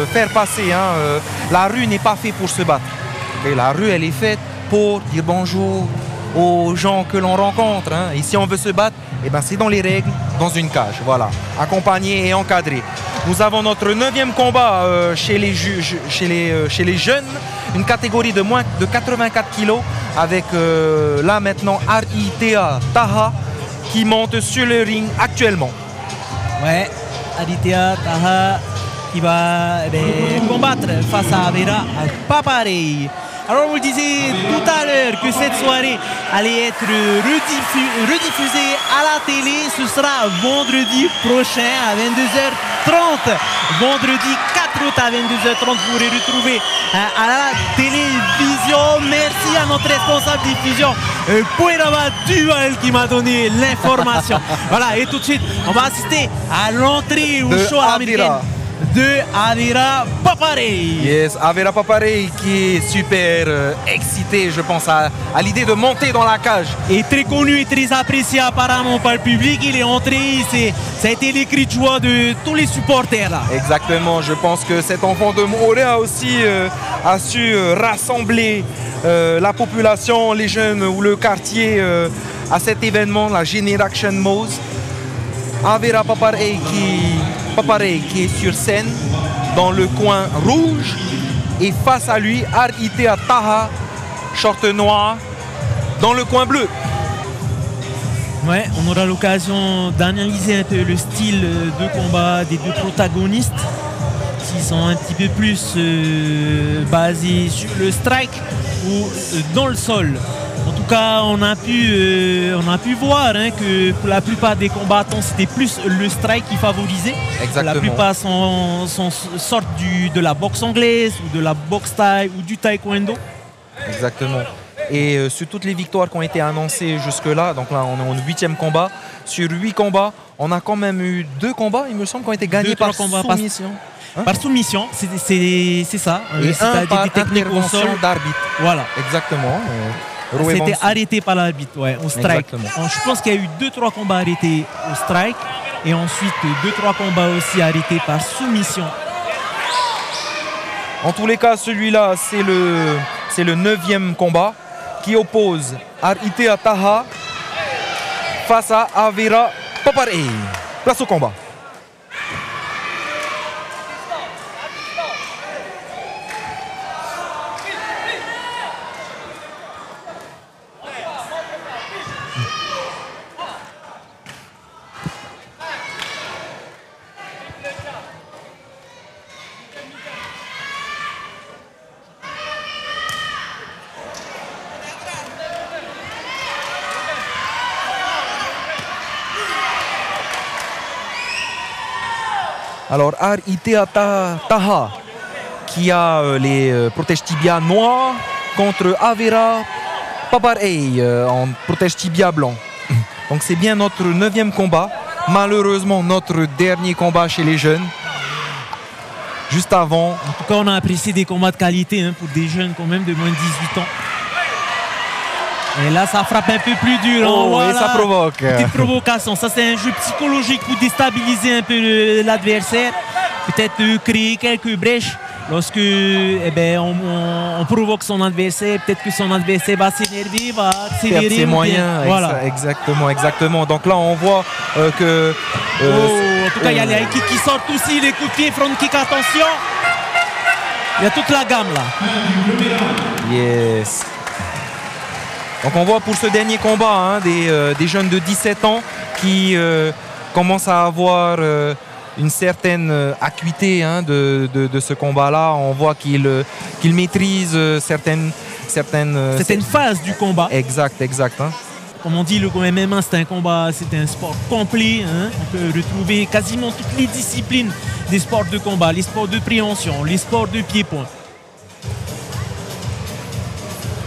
faire passer. La rue n'est pas faite pour se battre. Et la rue, elle est faite pour dire bonjour aux gens que l'on rencontre. Et si on veut se battre, eh ben, c'est dans les règles, dans une cage. Voilà, accompagné et encadré. Nous avons notre 9e combat chez les jeunes, une catégorie de moins de 84 kg avec là maintenant Aditya Taha qui monte sur le ring actuellement. Ouais, Aditya Taha qui va combattre face à Avera Paparei. Alors on vous le disait tout à l'heure que cette soirée allait être rediffusée à la télé. Ce sera vendredi prochain à 22h30. Vendredi 4 août à 22h30, vous pourrez retrouver à la télévision. Merci à notre responsable diffusion, Poirava Duval, qui m'a donné l'information. Voilà, et tout de suite, on va assister à l'entrée au show américain de Avera Paparei. Yes, Avera Paparei qui est super excité, je pense, à l'idée de monter dans la cage. Et très connu et très apprécié apparemment par le public. Il est entré, ça a été les cris de joie de tous les supporters là. Exactement, je pense que cet enfant de Montréal aussi a su rassembler la population, les jeunes ou le quartier à cet événement, la Generation Mose. Avera Paparei qui est sur scène dans le coin rouge et face à lui Aditya Taha, short noir, dans le coin bleu. Ouais, on aura l'occasion d'analyser un peu le style de combat des deux protagonistes, s'ils sont un petit peu plus basés sur le strike ou dans le sol. En tout cas, on a pu voir que pour la plupart des combattants, c'était plus le strike qui favorisait. Exactement. La plupart sortent de la boxe anglaise ou de la boxe thaï ou du taekwondo. Exactement. Et sur toutes les victoires qui ont été annoncées jusque-là, donc là on est au 8e combat, sur 8 combats, on a quand même eu 2 combats, il me semble, qui ont été gagnés par soumission. Par soumission, c'est ça. Et un par intervention d'arbitre. Voilà. Exactement. C'était arrêté par l'arbitre, ouais, au strike. Je pense qu'il y a eu 2-3 combats arrêtés au strike et ensuite 2-3 combats aussi arrêtés par soumission. En tous les cas, celui-là, c'est le 9e combat qui oppose Aditya Taha face à Avera Paparei. Place au combat. Alors Aditya Taha qui a les protèges tibia noirs contre Avera Paparei en protège tibia blanc. Donc c'est bien notre 9e combat. Malheureusement notre dernier combat chez les jeunes. Juste avant. En tout cas on a apprécié des combats de qualité pour des jeunes quand même de moins de 18 ans. Et là, ça frappe un peu plus dur. Voilà. Et ça provoque. Petite provocation. Ça, c'est un jeu psychologique pour déstabiliser un peu l'adversaire. Peut-être créer quelques brèches lorsque on provoque son adversaire. Peut-être que son adversaire va s'énerver, va accélérer. Perdre ses moyens. Voilà. Exactement. Donc là, on voit que... en tout cas, il y a les high kicks qui sortent aussi. Les coups de pied, front kick, attention. Il y a toute la gamme là. Yes. Donc on voit pour ce dernier combat des jeunes de 17 ans qui commencent à avoir une certaine acuité de ce combat-là. On voit qu'ils maîtrisent certaines phases du combat. Exact. Comme on dit, le MMA, c'est un sport complet. On peut retrouver quasiment toutes les disciplines des sports de combat, les sports de préhension, les sports de pied-point.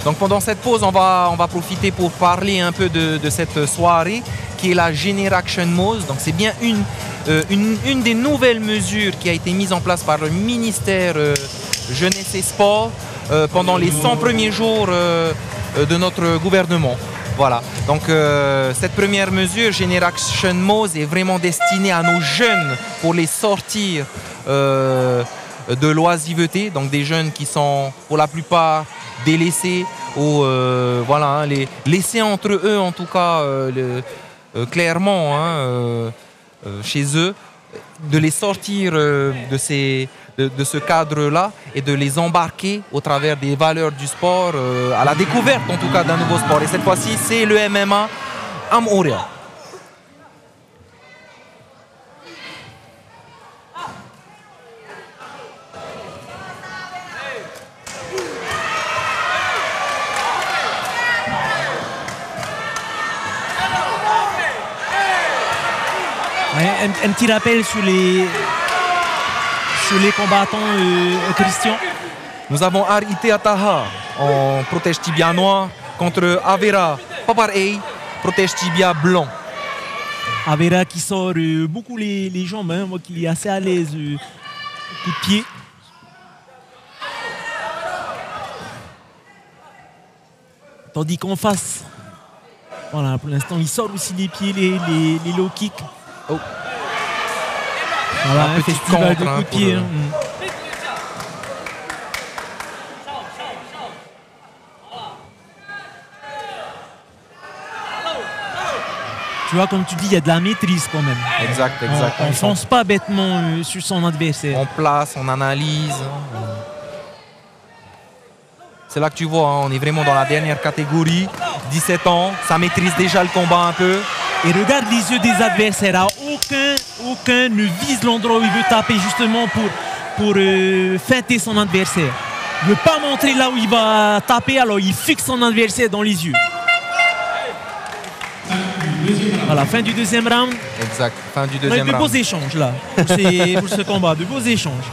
Donc pendant cette pause, on va profiter pour parler un peu de cette soirée qui est la Generation Mose. Donc c'est bien une des nouvelles mesures qui a été mise en place par le ministère Jeunesse et Sport pendant les 100 premiers jours de notre gouvernement. Voilà, donc cette première mesure, Generation Mose, est vraiment destinée à nos jeunes pour les sortir de l'oisiveté, donc des jeunes qui sont pour la plupart délaissés ou voilà, hein, les laissés entre eux en tout cas clairement hein, chez eux, de les sortir de ce cadre-là et de les embarquer au travers des valeurs du sport à la découverte en tout cas d'un nouveau sport. Et cette fois-ci, c'est le MMA à Montréal. Un petit rappel sur les combattants, Christian. Nous avons Arité Ataha en protège tibia noir contre Avera Paparey, protège tibia blanc. Avera qui sort beaucoup les jambes, hein, moi qui est assez à l'aise, coup de pied. Tandis qu'en face, voilà, pour l'instant, il sort aussi les pieds, les low kicks. Oh. Voilà, un festival de coups de pied. Tu vois, comme tu dis, il y a de la maîtrise quand même. Exact. On ne fonce pas bêtement sur son adversaire. On place, on analyse. C'est là que tu vois, hein, on est vraiment dans la dernière catégorie. 17 ans, ça maîtrise déjà le combat un peu. Et regarde les yeux des adversaires. Aucun ne vise l'endroit où il veut taper justement pour feinter son adversaire. Il ne veut pas montrer là où il va taper, alors il fixe son adversaire dans les yeux. Voilà, fin du deuxième round. Exact, fin du deuxième round. De beaux échanges là, pour ce combat, de beaux échanges.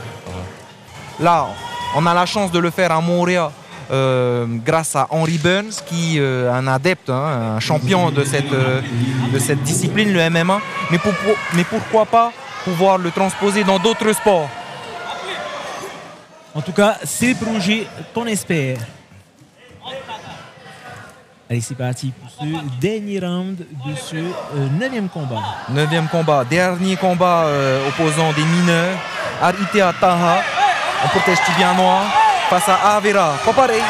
Là, on a la chance de le faire à Montréal. Grâce à Henry Burns, qui est un adepte, hein, un champion de cette discipline, le MMA. Mais pourquoi pas pouvoir le transposer dans d'autres sports? En tout cas, c'est le projet qu'on espère. Allez, c'est parti pour ce dernier round de ce 9e combat. 9e combat, dernier combat opposant des mineurs. Arité Ataha, on protège tibia noir. Face à Avera Paparey,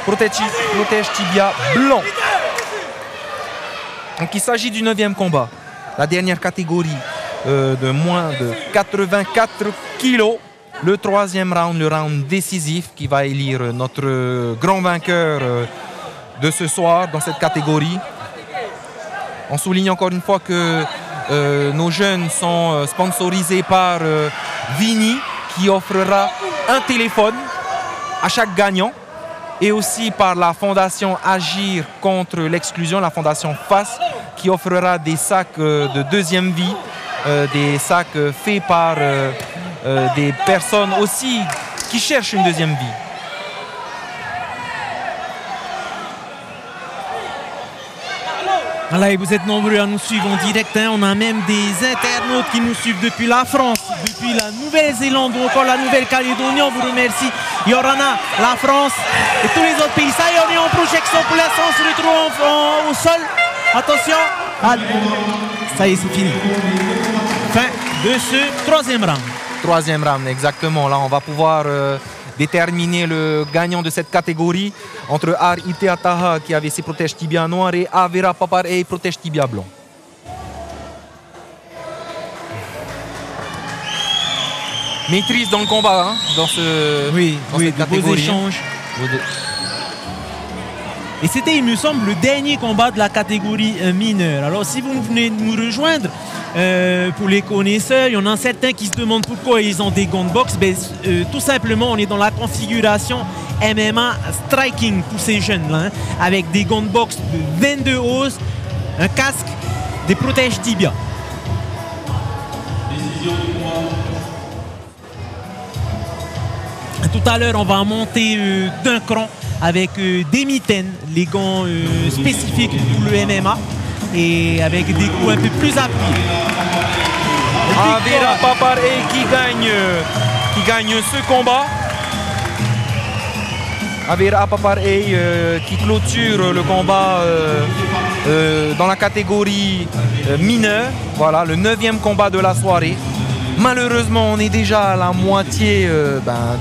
protège tibia blanc. Donc il s'agit du 9e combat, la dernière catégorie de moins de 84 kilos. Le 3e round, le round décisif qui va élire notre grand vainqueur de ce soir dans cette catégorie. On souligne encore une fois que nos jeunes sont sponsorisés par Vini, qui offrera un téléphone à chaque gagnant, et aussi par la fondation Agir contre l'exclusion, la fondation FAS, qui offrera des sacs de deuxième vie, des sacs faits par des personnes aussi qui cherchent une deuxième vie. Voilà, et vous êtes nombreux à nous suivre en direct, hein. On a même des internautes qui nous suivent depuis la France, depuis la Nouvelle-Zélande ou encore la Nouvelle-Calédonie. On vous remercie. Yorana, la France et tous les autres pays. Ça y est, on est en projection pour l'instant. On se retrouve au sol. Attention. Ça y est, c'est fini. Fin de ce 3e round. 3e round, exactement. Là, on va pouvoir déterminer le gagnant de cette catégorie entre Arité Ataha, qui avait ses protèges tibia noirs, et Avera Paparey, protège tibia blanc. Maîtrise dans le combat, hein, dans cette catégorie. Beaux échanges. Et c'était, il me semble, le dernier combat de la catégorie mineure. Alors si vous venez nous rejoindre, pour les connaisseurs, il y en a certains qui se demandent pourquoi ils ont des gants de boxe. Tout simplement, on est dans la configuration MMA striking pour ces jeunes-là, hein, avec des gants de boxe de 22 os, un casque, des protèges tibia. Tout à l'heure, on va monter d'un cran avec des mitaines, les gants spécifiques pour le MMA, et avec des coups un peu plus appuyés. Avera Paparey qui gagne ce combat. Avera Paparey qui clôture le combat dans la catégorie mineure. Voilà, le 9e combat de la soirée. Malheureusement, on est déjà à la moitié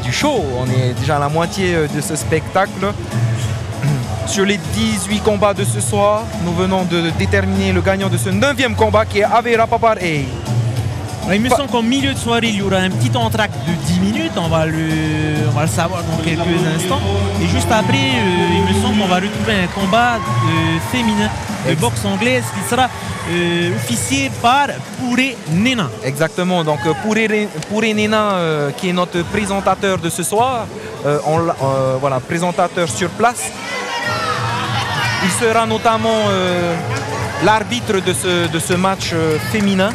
du show, on est déjà à la moitié de ce spectacle. Sur les 18 combats de ce soir, nous venons de déterminer le gagnant de ce 9e combat qui est Avera Paparei. Il me semble qu'en milieu de soirée, il y aura un petit entracte de 10 minutes. On va le savoir dans quelques instants. Et juste après, il me semble qu'on va retrouver un combat féminin de boxe anglaise qui sera officié par Pouré Nena. Exactement. Donc Pouré Nena, qui est notre présentateur de ce soir, voilà, présentateur sur place. Il sera notamment l'arbitre de ce match féminin.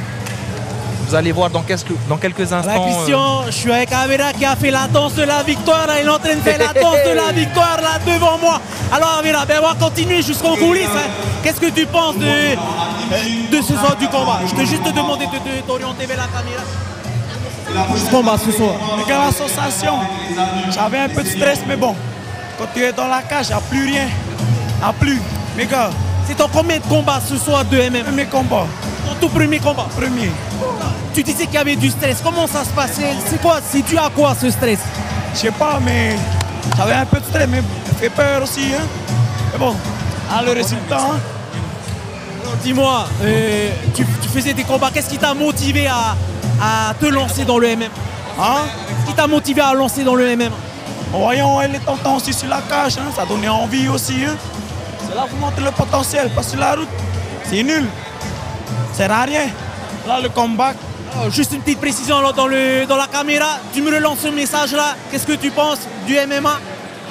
Vous allez voir dans quelques instants. La Christian, je suis avec Avera qui a fait la danse de la victoire. Il est en train de faire la danse de la victoire là devant moi. Alors Avera, on va continuer jusqu'en coulisses. Qu'est-ce que tu penses de ce soir du combat? Je peux juste te demander de t'orienter vers la caméra. Ce combat ce soir. Quelle association. J'avais un peu de stress, mais bon. Quand tu es dans la cage, il n'y a plus rien. Il n'y a plus. Mes gars. C'est ton combien de combats ce soir de MM? Premier combat. Ton tout premier combat? Premier. Tu disais qu'il y avait du stress. Comment ça se passait? C'est quoi? C'est dû à quoi ce stress? Je sais pas, mais j'avais un peu de stress, mais ça fait peur aussi. Hein? Mais bon, le résultat. Hein? Dis-moi, tu faisais des combats. Qu'est-ce qui t'a motivé à te lancer dans le MM? Hein? Qu'est-ce qui t'a motivé à lancer dans le MM? En voyant les tontons aussi sur la cage, hein? Ça donnait envie aussi. Hein? C'est là que vous montrez le potentiel, pas sur la route. C'est nul. Ça sert à rien. Là, le combat. Juste une petite précision alors, dans la caméra. Tu me relances ce message-là. Qu'est-ce que tu penses du MMA?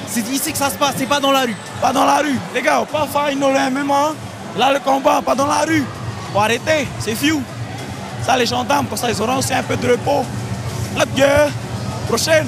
C'est ici que ça se passe, c'est pas dans la rue. Pas dans la rue. Les gars, pas faire le MMA. Là, le combat, pas dans la rue. Faut arrêter, c'est few. Ça, les gendarmes, comme ça, ils auront aussi un peu de repos. La gueule. Prochaine.